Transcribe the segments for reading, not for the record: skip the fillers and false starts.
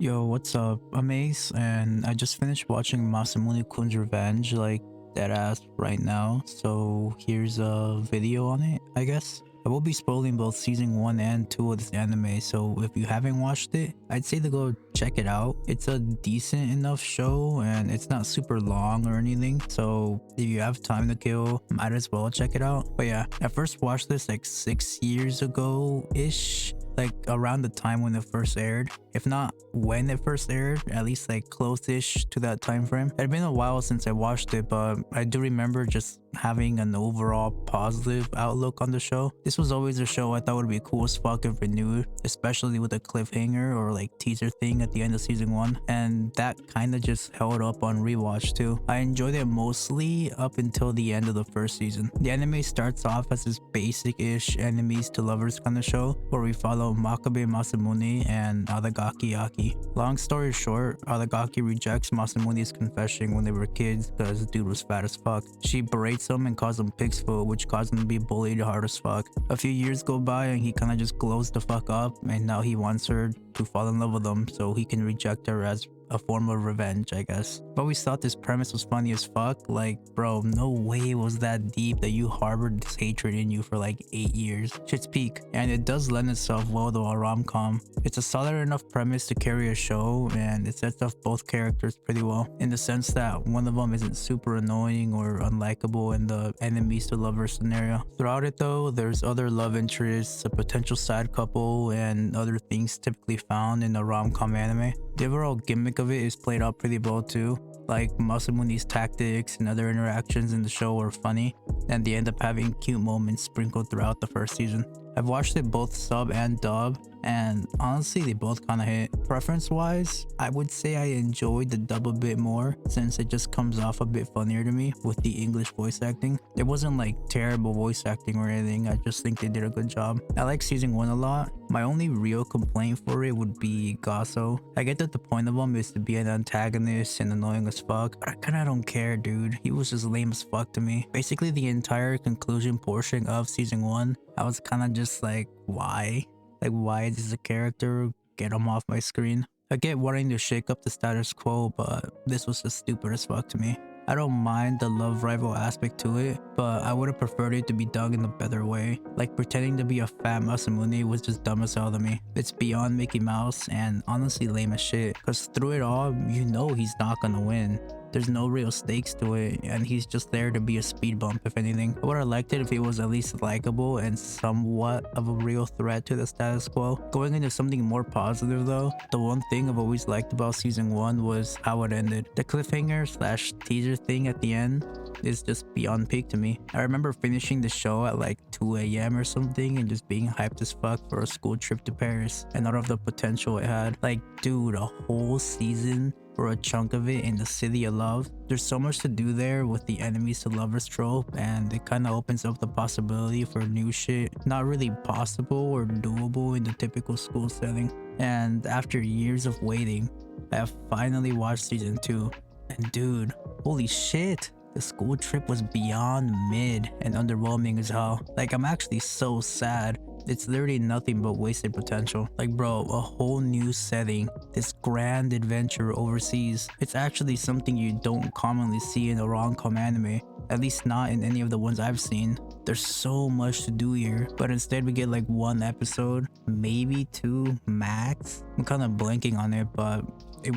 Yo, what's up? I'm Ace, and I just finished watching Masamune Kun's Revenge, like dead ass right now. So here's a video on it, I guess. I will be spoiling both season 1 and 2 of this anime, so if you haven't watched it, I'd say to go check it out. It's a decent enough show, and it's not super long or anything, so if you have time to kill, might as well check it out. But yeah, I first watched this like 6 years ago-ish, like around the time when it first aired. If not when it first aired, at least like close-ish to that time frame. It had been a while since I watched it, but I do remember just having an overall positive outlook on the show. This was always a show I thought would be cool as fuck if renewed, especially with a cliffhanger or like teaser thing at the end of season 1, and that kind of just held up on rewatch too. I enjoyed it mostly up until the end of the first season. The anime starts off as this basic-ish enemies to lovers kind of show where we follow Makabe Masamune and Adagaki Aki. Long story short, Adagaki rejects Masamune's confession when they were kids because the dude was fat as fuck. She berates him and calls him pig's foot, which caused him to be bullied hard as fuck. A few years go by and he kinda just glows the fuck up, and now he wants her to fall in love with him so he can reject her as a form of revenge, I guess. But we thought this premise was funny as fuck. Like, bro, no way was that deep that you harbored this hatred in you for like 8 years. Shit's peak. And it does lend itself well to a rom-com. It's a solid enough premise to carry a show, and it sets off both characters pretty well, in the sense that one of them isn't super annoying or unlikable in the enemies to lovers scenario. Throughout it though, there's other love interests, a potential side couple, and other things typically found in a rom-com anime. The overall gimmick of it is played out pretty well too. Like, Masamune's tactics and other interactions in the show are funny, and they end up having cute moments sprinkled throughout the first season. I've watched it both sub and dub, and honestly they both kinda hit. Preference wise, I would say I enjoyed the dub a bit more since it just comes off a bit funnier to me with the English voice acting. It wasn't like terrible voice acting or anything, I just think they did a good job. I like season 1 a lot. My only real complaint for it would be Gasso. I get that the point of him is to be an antagonist and annoying as fuck, but I kinda don't care, dude. He was just lame as fuck to me. Basically the entire conclusion portion of season 1, I was kinda just like, why? Like, why is this a character? Get him off my screen. I get wanting to shake up the status quo, but this was just stupid as fuck to me. I don't mind the love rival aspect to it, but I would have preferred it to be done in a better way. Like, pretending to be a fat Masamune was just dumb as hell to me. It's beyond Mickey Mouse and honestly lame as shit, cause through it all, you know he's not gonna win. There's no real stakes to it, and he's just there to be a speed bump if anything. I would have liked it if he was at least likable and somewhat of a real threat to the status quo. Going into something more positive though, the one thing I've always liked about season 1 was how it ended. The cliffhanger slash teaser thing at the end is just beyond peak to me. I remember finishing the show at like 2 a.m. or something and just being hyped as fuck for a school trip to Paris and out of the potential it had. Like, dude, a whole season for a chunk of it in the city of love. There's so much to do there with the enemies to lovers trope, and it kind of opens up the possibility for new shit not really possible or doable in the typical school setting. And after years of waiting, I have finally watched season 2, and dude, holy shit, the school trip was beyond mid and underwhelming as hell. Like, I'm actually so sad. It's literally nothing but wasted potential. Like, bro, a whole new setting, this grand adventure overseas. It's actually something you don't commonly see in a rom-com anime, at least not in any of the ones I've seen. There's so much to do here, but instead we get like 1 episode, maybe 2 max. I'm kind of blanking on it, but it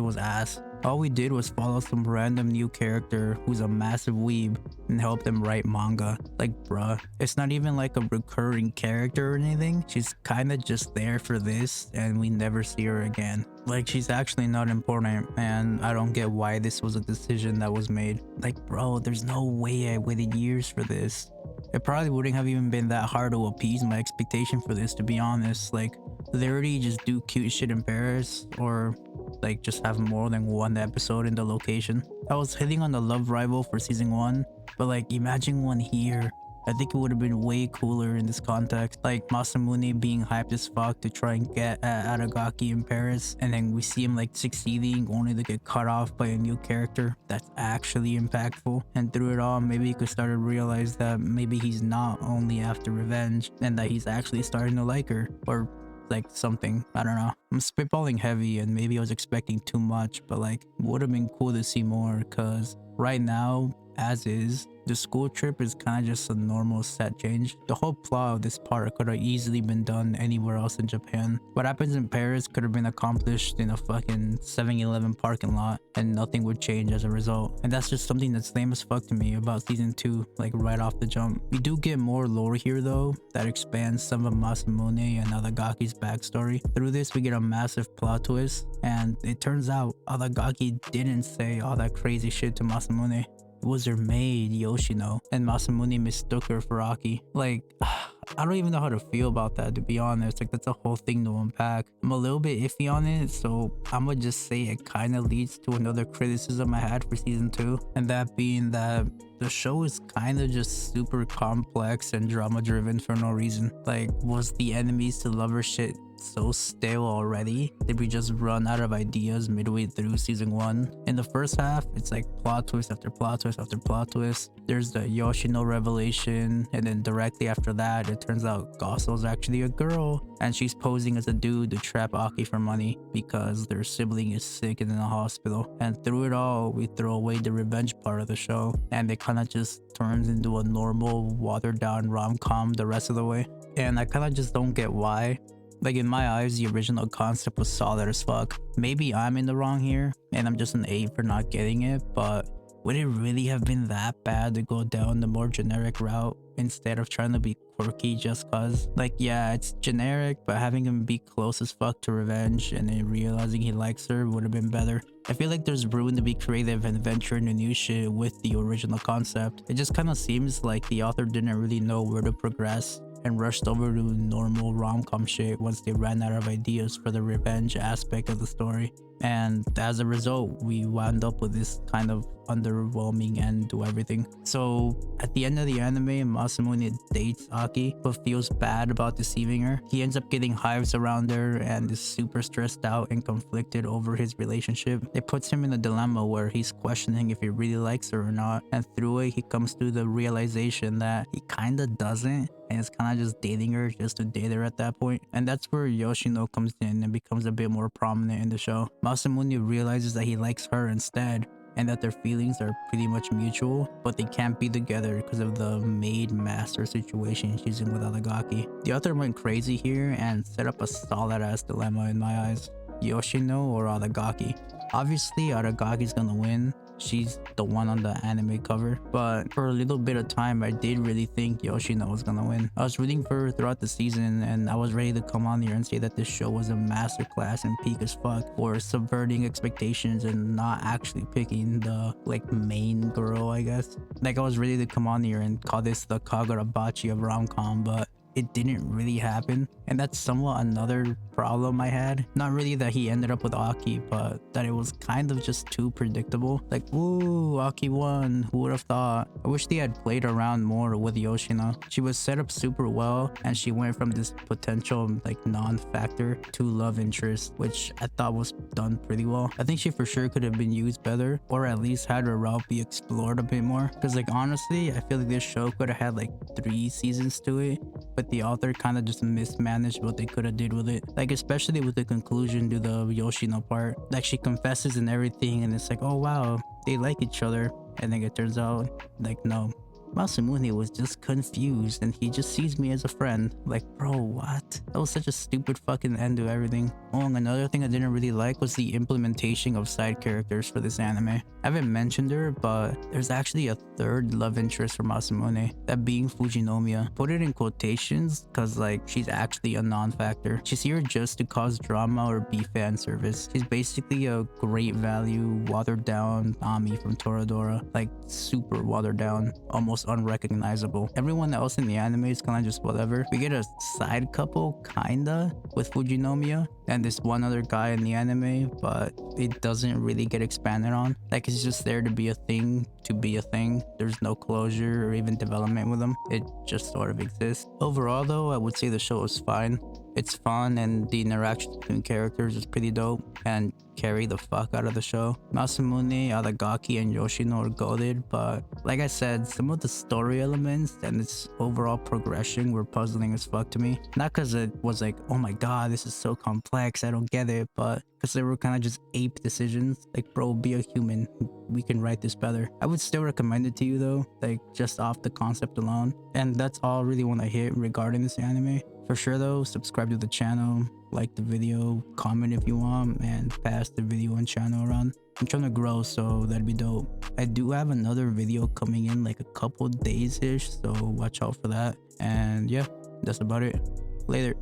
was ass. All we did was follow some random new character who's a massive weeb and help them write manga. Like, bruh, it's not even like a recurring character or anything. She's kinda just there for this and we never see her again. Like, she's actually not important, and I don't get why this was a decision that was made. Like, bro, there's no way I waited years for this. It probably wouldn't have even been that hard to appease my expectation for this, to be honest. Like, literally just do cute shit in Paris, or like just have more than 1 episode in the location. I was hitting on the love rival for season 1, but like, imagine one here. I think it would have been way cooler in this context. Like, Masamune being hyped as fuck to try and get at Aragaki in Paris, and then we see him like succeeding only to get cut off by a new character that's actually impactful. And through it all, maybe he could start to realize that maybe he's not only after revenge, and that he's actually starting to like her, or like something. I don't know. I'm spitballing heavy and maybe I was expecting too much, but like would have been cool to see more because right now, as is, the school trip is kind of just a normal set change. The whole plot of this part could have easily been done anywhere else in Japan. What happens in Paris could have been accomplished in a fucking 7-Eleven parking lot and nothing would change as a result. And that's just something that's lame as fuck to me about season 2, like right off the jump. We do get more lore here though that expands some of Masamune and Adagaki's backstory. Through this we get a massive plot twist and it turns out Adagaki didn't say all that crazy shit to Masamune. It was her maid, Yoshino, and Masamune mistook her for Aki. Like, I don't even know how to feel about that, to be honest. Like, that's a whole thing to unpack. I'm a little bit iffy on it, so I'm gonna just say it kind of leads to another criticism I had for season 2, and that being that the show is kind of just super complex and drama driven for no reason. Like, was the enemies to lovers shit so stale already? Did we just run out of ideas midway through season 1? In the first half, it's like plot twist after plot twist after plot twist. There's the Yoshino revelation, and then directly after that, it turns out Goso's actually a girl, and she's posing as a dude to trap Aki for money because their sibling is sick and in a hospital. And through it all, we throw away the revenge part of the show, and it kind of just turns into a normal, watered down rom-com the rest of the way. And I kind of just don't get why. Like, in my eyes, the original concept was solid as fuck. Maybe I'm in the wrong here, and I'm just an 8 for not getting it, but would it really have been that bad to go down the more generic route instead of trying to be quirky just cause? Like, yeah, it's generic, but having him be close as fuck to revenge and then realizing he likes her would have been better. I feel like there's room to be creative and venture into new shit with the original concept. It just kind of seems like the author didn't really know where to progress and rushed over to normal rom-com shit once they ran out of ideas for the revenge aspect of the story. And as a result, we wound up with this kind of underwhelming end to everything. So at the end of the anime, Masamune dates Aki but feels bad about deceiving her. He ends up getting hives around her and is super stressed out and conflicted over his relationship. It puts him in a dilemma where he's questioning if he really likes her or not, and through it he comes to the realization that he kinda doesn't, and is kind of just dating her just to date her at that point. And that's where Yoshino comes in and becomes a bit more prominent in the show. Masamune realizes that he likes her instead, and that their feelings are pretty much mutual, but they can't be together because of the maid-master situation she's in with Adagaki. The author went crazy here and set up a solid-ass dilemma in my eyes. Yoshino or Adagaki? Obviously, Adagaki's gonna win. She's the one on the anime cover, but for a little bit of time I did really think Yoshino was gonna win. I was rooting for her throughout the season, and I was ready to come on here and say that this show was a masterclass and peak as fuck for subverting expectations and not actually picking the like main girl, I guess. Like, I was ready to come on here and call this the Kagurabachi of rom-com, but it didn't really happen, and that's somewhat another problem I had. Not really that he ended up with Aki, but that it was kind of just too predictable. Like, ooh, Aki won, who would have thought? I wish they had played around more with Yoshino. She was set up super well, and she went from this potential like non-factor to love interest, which I thought was done pretty well. I think she for sure could have been used better, or at least had her route be explored a bit more, because like honestly I feel like this show could have had like 3 seasons to it, but the author kind of just mismanaged what they could have did with it. Like, especially with the conclusion to the Yoshino part. Like, she confesses and everything, and it's like, oh wow, they like each other, and then it turns out like, no, Masamune was just confused and he just sees me as a friend. Like, bro, what? That was such a stupid fucking end to everything. Oh, and another thing I didn't really like was the implementation of side characters for this anime. I haven't mentioned her, but there's actually a third love interest for Masamune, that being Fujinomiya. Put it in quotations because like she's actually a non-factor. She's here just to cause drama or be fan service. She's basically a great value, watered down Ami from Toradora. Like, super watered down, almost unrecognizable. Everyone else in the anime is kind of just whatever. We get a side couple kinda with Fujinomiya and this one other guy in the anime, but it doesn't really get expanded on. Like, it's just there to be a thing, to be a thing. There's no closure or even development with them. It just sort of exists. Overall though, I would say the show is fine. It's fun and the interaction between characters is pretty dope, and carry the fuck out of the show. Masamune, Adagaki, and Yoshino are goated, but like I said, some of the story elements and its overall progression were puzzling as fuck to me. Not because it was like, oh my god, this is so complex, I don't get it, but because they were kind of just ape decisions. Like, bro, be a human. We can write this better. I would still recommend it to you though, like just off the concept alone. And that's all I really want to hit regarding this anime. For sure though, subscribe to the channel, like the video, comment if you want, and pass the video and channel around. I'm trying to grow, so that'd be dope. I do have another video coming in like a couple days ish, so watch out for that. And yeah, that's about it. Later.